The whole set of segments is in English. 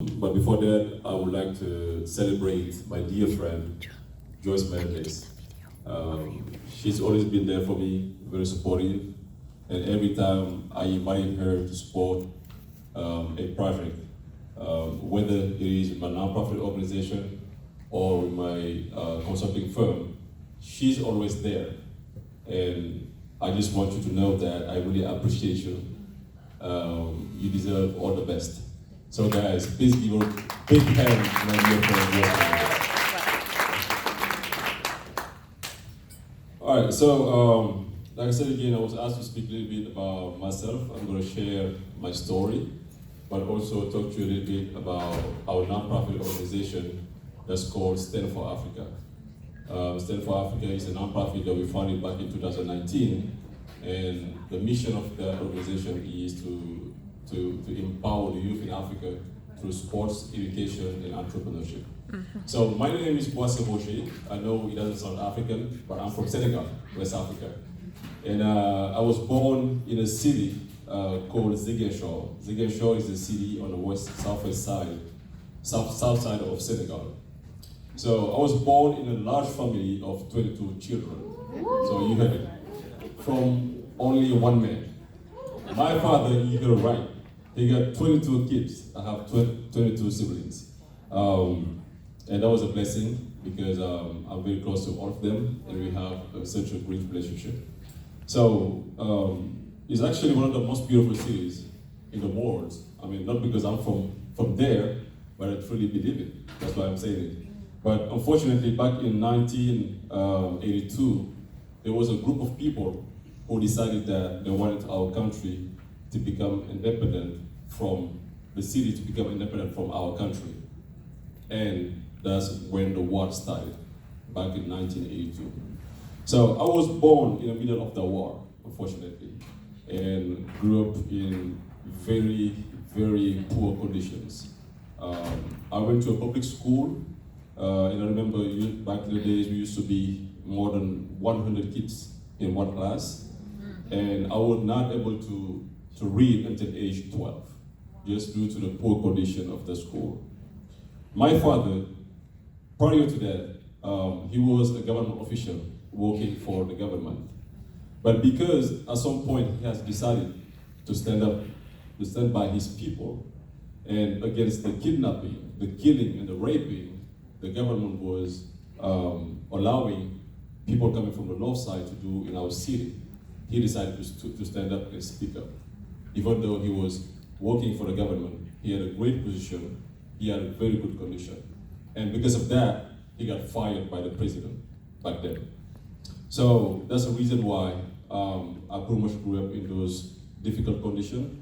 But before that, I would like to celebrate my dear friend, Joyce Mendes. She's always been there for me, very supportive, and every time I invite her to support a project, whether it is in my nonprofit organization or in my consulting firm, she's always there. And I just want you to know that I really appreciate you. You deserve all the best. So guys, please give a big hand to my dear friend. All right, so like I said again, I was asked to speak a little bit about myself. I'm going to share my story, but also talk to you a little bit about our nonprofit organization that's called Stand for Africa. Stand for Africa is a nonprofit that we founded back in 2019, and the mission of the organization is to empower the youth in Africa through sports, education, and entrepreneurship. So my name is Boissy. I know it doesn't sound African, but I'm from Senegal, West Africa. And I was born in a city called Ziguinchor. Ziguinchor is a city on the southwest side, south side of Senegal. So I was born in a large family of 22 children. So you heard it. From only one man. My father, you got it right. He got 22 kids. I have 22 siblings. And that was a blessing because I'm very close to all of them and we have such a great relationship. So it's actually one of the most beautiful cities in the world. I mean, not because I'm from there, but I truly believe it. That's why I'm saying it. But unfortunately, back in 1982, there was a group of people who decided that they wanted our country to become independent from the city, to become independent from our country. And that's when the war started, back in 1982. So I was born in the middle of the war, unfortunately, and grew up in very, very poor conditions. I went to a public school, and I remember back in the days we used to be more than 100 kids in one class, and I was not able to read until age 12, just due to the poor condition of the school. My father, prior to that, he was a government official working for the government. But because at some point he has decided to stand by his people, and against the kidnapping, the killing, and the raping, the government was allowing people coming from the north side to do in our city. He decided to stand up and speak up. Even though he was working for the government, he had a great position, he had a very good condition. And because of that, he got fired by the president back then. So that's the reason why I pretty much grew up in those difficult conditions.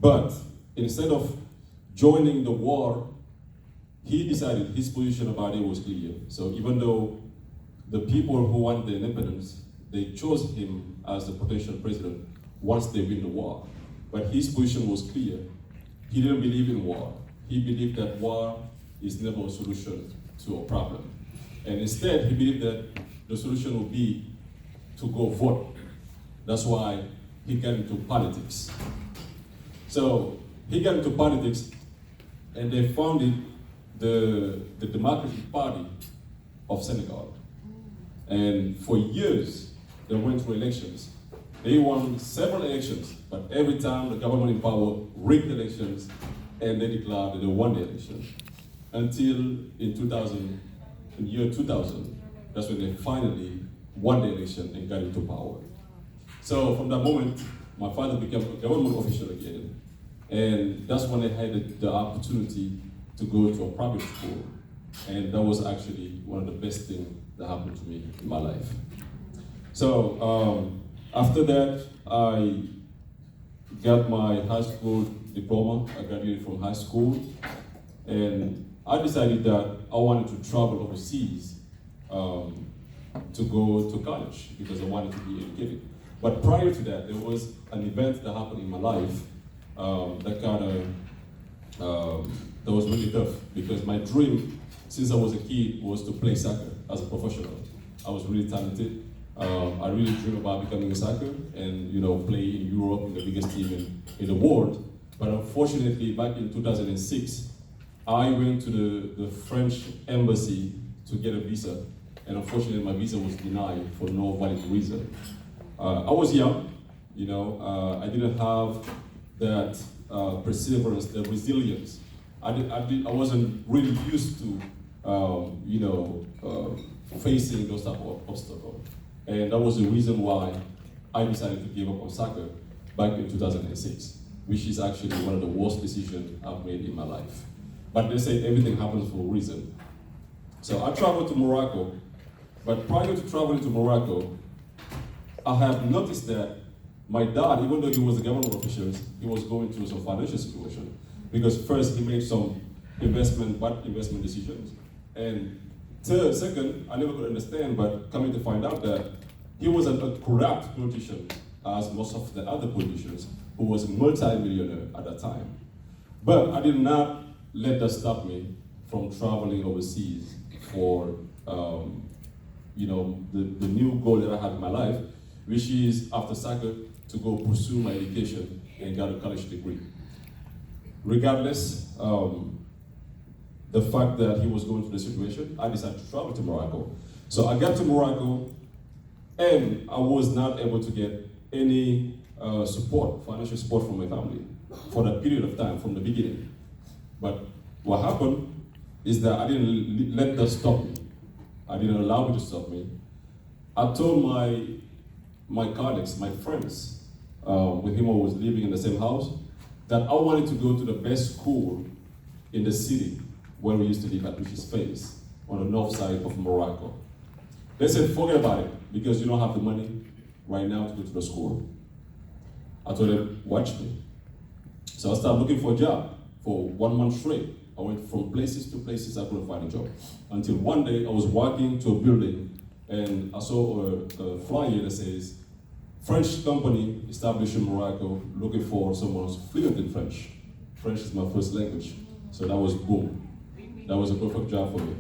But instead of joining the war, he decided his position about it was clear. So even though the people who want the independence, they chose him as the potential president once they win the war. But his position was clear. He didn't believe in war. He believed that war is never a solution to a problem. And instead, he believed that the solution would be to go vote. That's why he got into politics. So he got into politics and they founded the Democratic Party of Senegal. And for years, they went through elections. They won several elections, but every time the government in power rigged elections and they declared that they won the election. Until in year 2000, that's when they finally won the election and got into power. So from that moment, my father became a government official again. And that's when I had the opportunity to go to a private school. And that was actually one of the best things that happened to me in my life. So after that, I got my high school diploma. I graduated from high school. And I decided that I wanted to travel overseas to go to college because I wanted to be educated. But prior to that, there was an event that happened in my life that was really tough because my dream since I was a kid was to play soccer as a professional. I was really talented. I really dreamed about becoming a soccer and play in Europe in the biggest team in the world. But unfortunately, back in 2006, I went to the French embassy to get a visa, and unfortunately my visa was denied for no valid reason. I was young, I didn't have that perseverance, the resilience. I wasn't really used to, facing those type of obstacles. And that was the reason why I decided to give up on soccer back in 2006, which is actually one of the worst decisions I've made in my life. But they say everything happens for a reason. So I traveled to Morocco, but prior to traveling to Morocco, I have noticed that my dad, even though he was a government official, he was going through some financial situation. Because first, he made some bad investment decisions. And second, I never could understand, but coming to find out that he was a corrupt politician, as most of the other politicians, who was a multi-millionaire at that time. But I did not let that stop me from traveling overseas for the new goal that I had in my life, which is after soccer to go pursue my education and get a college degree. Regardless, the fact that he was going through the situation, I decided to travel to Morocco. So I got to Morocco, and I was not able to get any financial support from my family for that period of time from the beginning. But what happened is that I didn't let that stop me. I didn't allow it to stop me. I told my colleagues, my friends, with whom I was living in the same house, that I wanted to go to the best school in the city where we used to live at, which is Fez, on the north side of Morocco. They said, forget about it, because you don't have the money right now to go to the school. I told them, watch me. So I started looking for a job for 1 month straight. I went from places to places, I couldn't find a job. Until one day I was walking to a building and I saw a flyer that says, French company established in Morocco looking for someone who's fluent in French. French is my first language. So that was boom. That was a perfect job for me.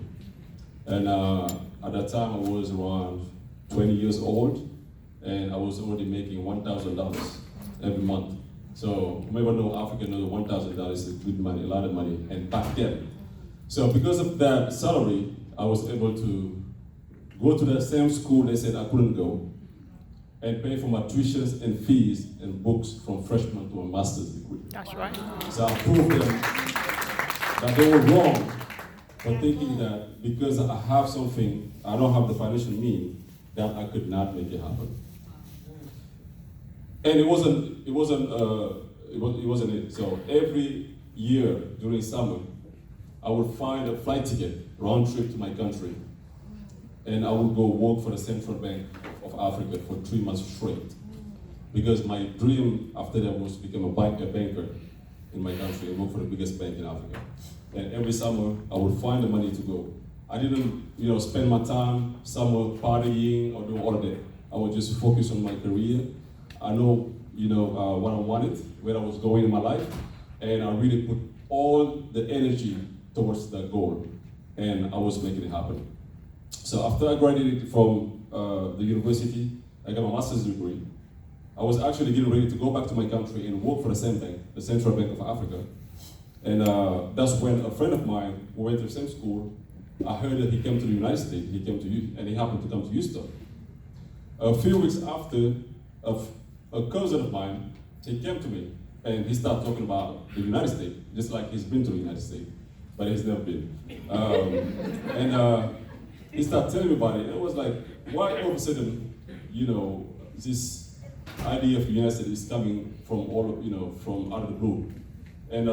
And at that time I was around 20 years old and I was already making $1,000 every month. So whoever know Africa knows $1,000 is good money, a lot of money, and back then. So because of that salary, I was able to go to the same school they said I couldn't go, and pay for my tuitions and fees and books from freshman to a master's degree. That's right. So I proved them that they were wrong for thinking that because I have something, I don't have the financial means, that I could not make it happen. And it wasn't it. So every year during summer, I would find a flight ticket, round trip to my country, and I would go work for the Central Bank of Africa for 3 months straight. Because my dream after that was to become a banker in my country and work for the biggest bank in Africa. And every summer, I would find the money to go. I didn't, spend my time summer partying or doing all of that. I would just focus on my career. I know, what I wanted, where I was going in my life, and I really put all the energy towards that goal, and I was making it happen. So after I graduated from the university, I got my master's degree. I was actually getting ready to go back to my country and work for the same bank, the Central Bank of Africa. And that's when a friend of mine who went to the same school, I heard that he came to the United States, and he happened to come to Houston. A few weeks after, a cousin of mine, he came to me and he started talking about the United States, just like he's been to the United States, but he's never been. And he started telling me about it, and it was like, why all of a sudden, this idea of the United States is coming from from out of the blue. And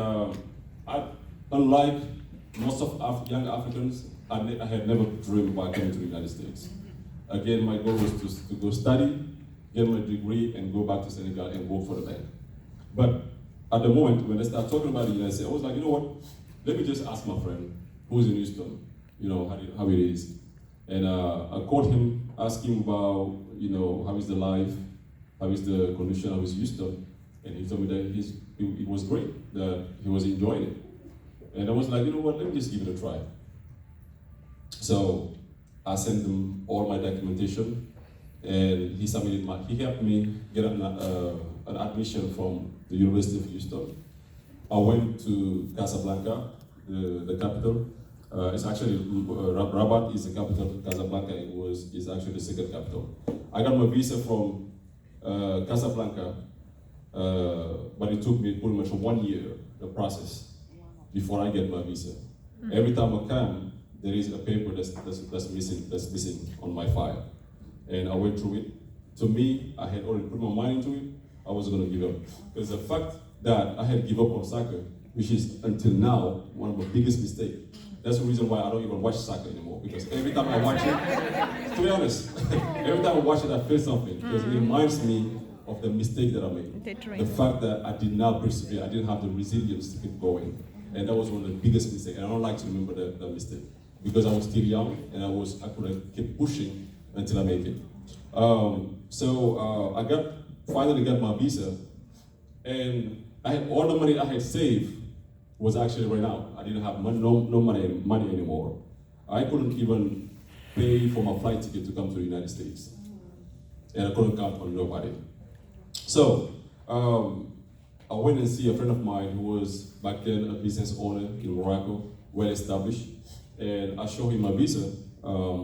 unlike most of young Africans, I had never dreamed about coming to the United States. Again, my goal was to go study, get my degree, and go back to Senegal and work for the bank. But at the moment, when I started talking about the United States, I was like, you know what? Let me just ask my friend who's in Houston, how it is. And I called him, asked him about, how is the life, how is the condition of his Houston, and he told me that it was great, that he was enjoying it. And I was like, you know what? Let me just give it a try. So I sent him all my documentation, and he helped me get an admission from the University of Houston. I went to Casablanca, the capital. It's actually Rabat is the capital. Casablanca is actually the second capital. I got my visa from Casablanca, but it took me pretty much 1 year, the process, before I get my visa. Every time I come, there is a paper that's missing on my file, and I went through it. To me, I had already put my mind into it. I wasn't going to give up, because the fact that I had given up on soccer, which is until now one of my biggest mistakes. That's the reason why I don't even watch soccer anymore, because every time I watch it, to be honest, every time I watch it, I feel something, because it reminds me of the mistake that I made. The fact that I did not persevere, I didn't have the resilience to keep going. And that was one of the biggest mistakes. And I don't like to remember that mistake, because I was still young and I could keep pushing until I make it. I finally got my visa, and I had all the money I had saved was actually ran out. I didn't have no money anymore. I couldn't even pay for my flight ticket to come to the United States, and I couldn't count on nobody. So I went and see a friend of mine who was back then a business owner in Morocco, well established, and I showed him my visa,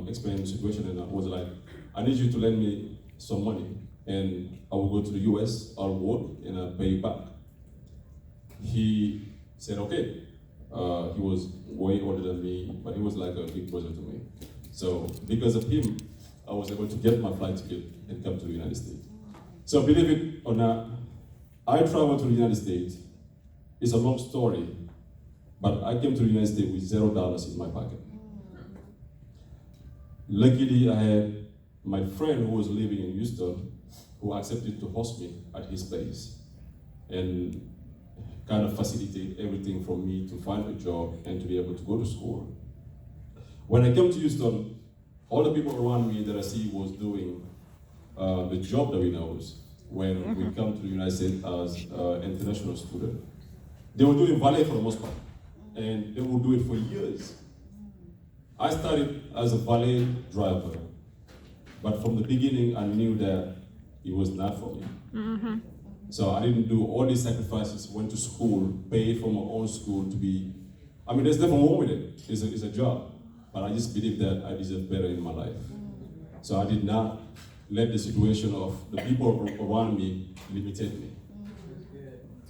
explained the situation, and I was like, I need you to lend me some money, and I will go to the US, I'll work, and I'll pay you back. He said, okay. He was way older than me, but he was like a big brother to me. So because of him, I was able to get my flight ticket and come to the United States. So believe it or not, I traveled to the United States. It's a long story, but I came to the United States with $0 in my pocket. Luckily, I had my friend who was living in Houston who accepted to host me at his place and kind of facilitate everything for me to find a job and to be able to go to school. When I came to Houston, all the people around me that I see was doing the job that we know when we come to the United States as international student. They were doing valet for the most part, and they would do it for years. I started as a valet driver, but from the beginning I knew that it was not for me. So I didn't do all these sacrifices, went to school, paid for my own school to be, there's nothing wrong with it, it's a job, but I just believe that I deserve better in my life. So I did not let the situation of the people around me limited me.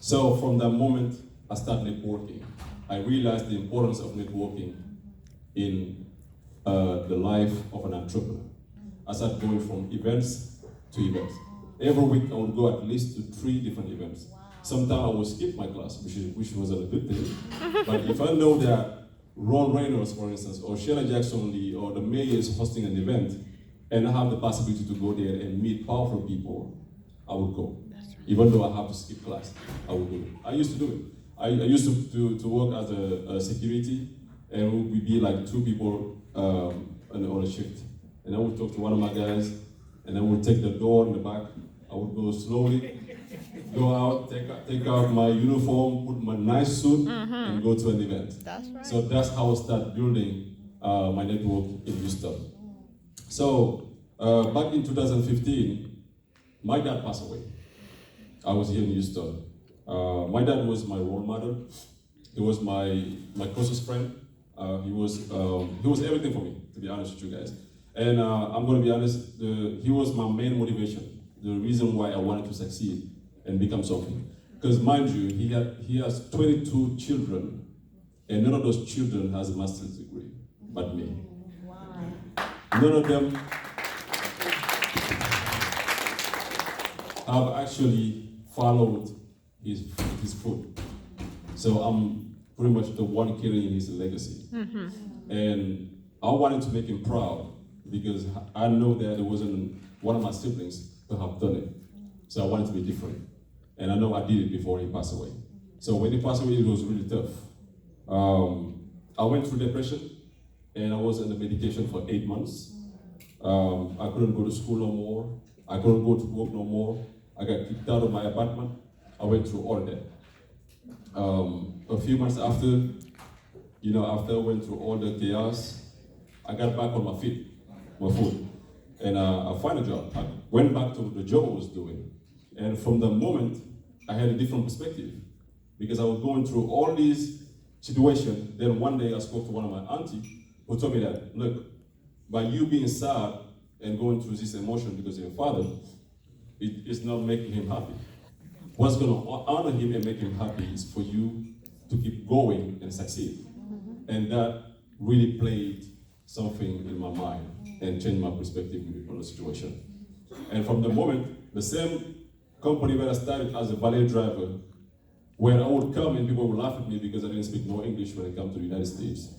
So from that moment, I started networking. I realized the importance of networking in the life of an entrepreneur. I started going from events to events. Every week I would go at least to 3 different events. Sometimes I would skip my class, which wasn't a good thing. But if I know that Ron Reynolds, for instance, or Sheila Jackson Lee, or the mayor is hosting an event, and I have the possibility to go there and meet powerful people, I would go. Even though I have to skip class, I would do it. I used to do it. I used to work as a security, and we would be like 2 people on a shift. And I would talk to one of my guys, and I would take the door in the back. I would go slowly, go out, take out my uniform, put my nice suit, and go to an event. That's right. So that's how I started building my network in Houston. So back in 2015, my dad passed away. I was here in Houston. My dad was my role model. He was my closest friend. He was everything for me, to be honest with you guys. And I'm going to be honest, he was my main motivation, the reason why I wanted to succeed and become something. Because mind you, he has 22 children, and none of those children has a master's degree, but me. Wow. None of them have actually followed his foot. So I'm pretty much the one carrying his legacy. And I wanted to make him proud, because I know that there wasn't one of my siblings to have done it. So I wanted to be different. And I know I did it before he passed away. So when he passed away, it was really tough. I went through depression, and I was on the medication for 8 months. I couldn't go to school no more. I couldn't go to work no more. I got kicked out of my apartment. I went through all of that. A few months after, after I went through all the chaos, I got back on my foot. And I found a job. I went back to the job I was doing. And from the moment, I had a different perspective. because I was going through all these situations. Then one day I spoke to one of my aunties who told me that, look, by you being sad and going through this emotion because of your father, it's not making him happy. What's going to honor him and make him happy is for you to keep going and succeed. And that really played something in my mind and changed my perspective on the situation. And from the moment, the same company where I started as a valet driver, where I would come and people would laugh at me because I didn't speak no English when I come to the United States,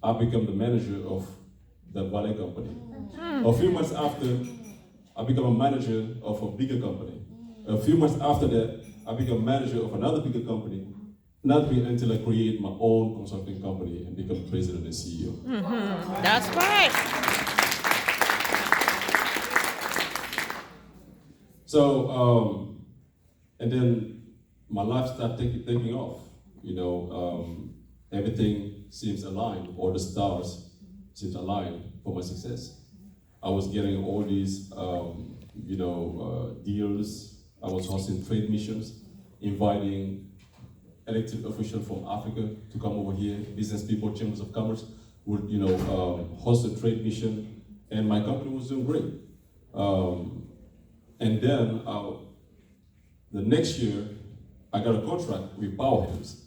I became the manager of the valet company. A few months after, I became a manager of a bigger company. A few months after that, I became manager of another bigger company, not until I create my own consulting company and become president and CEO. That's right. So, and then my life started taking off. Everything seems aligned, all the stars seems aligned for my success. I was getting all these, deals. I was hosting trade missions, inviting elected officials from Africa to come over here. Business people, chambers of commerce would, host a trade mission, and my company was doing great. And then the next year, I got a contract with Power Hands.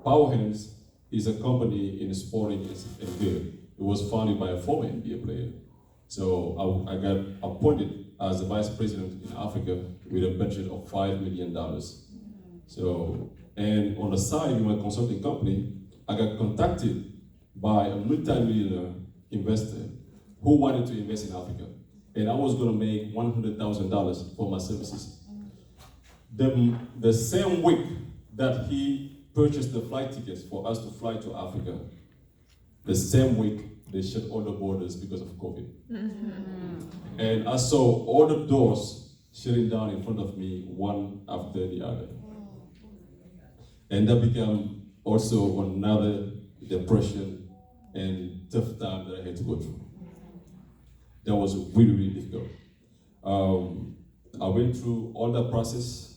Power Hands is a company in sporting and good. It was founded by a former NBA player. So I got appointed as the vice president in Africa with a budget of $5 million. So, and on the side, in my consulting company, I got contacted by a multi-millionaire investor who wanted to invest in Africa. And I was gonna make $100,000 for my services. The same week that he purchased the flight tickets for us to fly to Africa, the same week they shut all the borders because of COVID. And I saw all the doors shutting down in front of me, one after the other. And that became also another depression and tough time that I had to go through. That was really, really difficult. I went through all that process,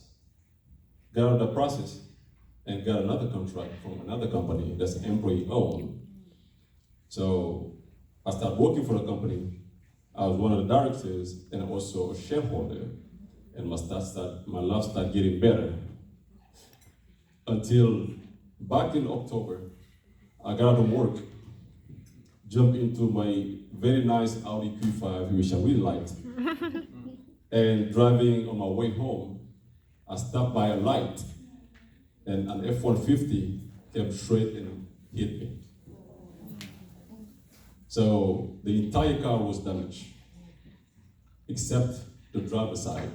got out of the process, and got another contract from another company that's employee-owned. So I started working for the company. I was one of the directors and also a shareholder. And my life started getting better. Until back in October, I got out of work, jumped into my very nice Audi Q5, which I really liked. And driving on my way home, I stopped by a light, and an F-150 came straight and hit me. So the entire car was damaged, except the driver's side,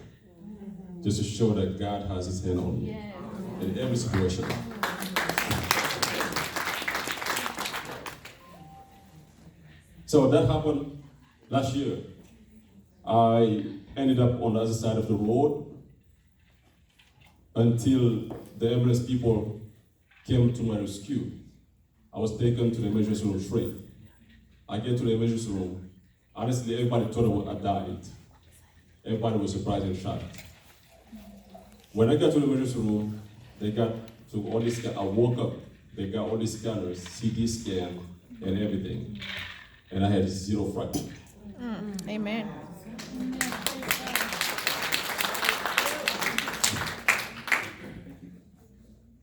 just to show that God has his hand on me in every situation. So that happened last year. I ended up on the other side of the road until the ambulance people came to my rescue. I was taken to the emergency room straight. I get to the emergency room. Honestly, everybody thought I died. Everybody was surprised and shocked. When I got to the emergency room, they got to all this. I woke up. They got all these scanners, CT scan, and everything, and I had 0 fracture. Amen.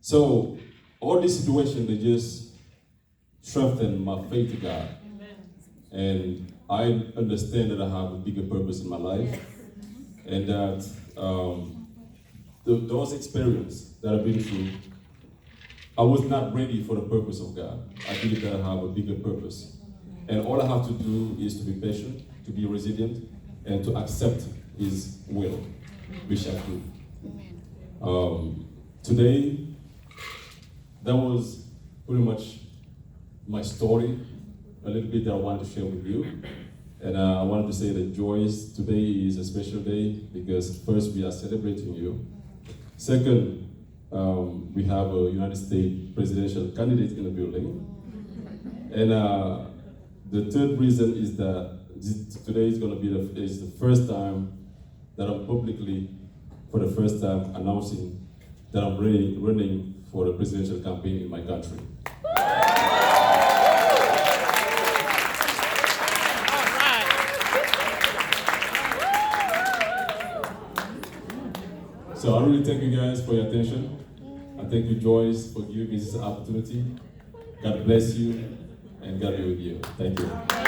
So all these situations, they just strengthened my faith to God. And I understand that I have a bigger purpose in my life, and that those experiences that I've been through, I was not ready for the purpose of God. I believe that I have a bigger purpose. And all I have to do is to be patient, to be resilient, and to accept His will, which I do. Today, that was pretty much my story, a little bit that I wanted to share with you. And I wanted to say that Joyce, today is a special day because first, we are celebrating you. Second, we have a United States presidential candidate in the building. And the third reason is that today is going to be the first time that I'm publicly, for the first time, announcing that I'm running for for the presidential campaign in my country. All right. So I really thank you guys for your attention. I thank you, Joyce, for giving me this opportunity. God bless you, and God be with you. Thank you.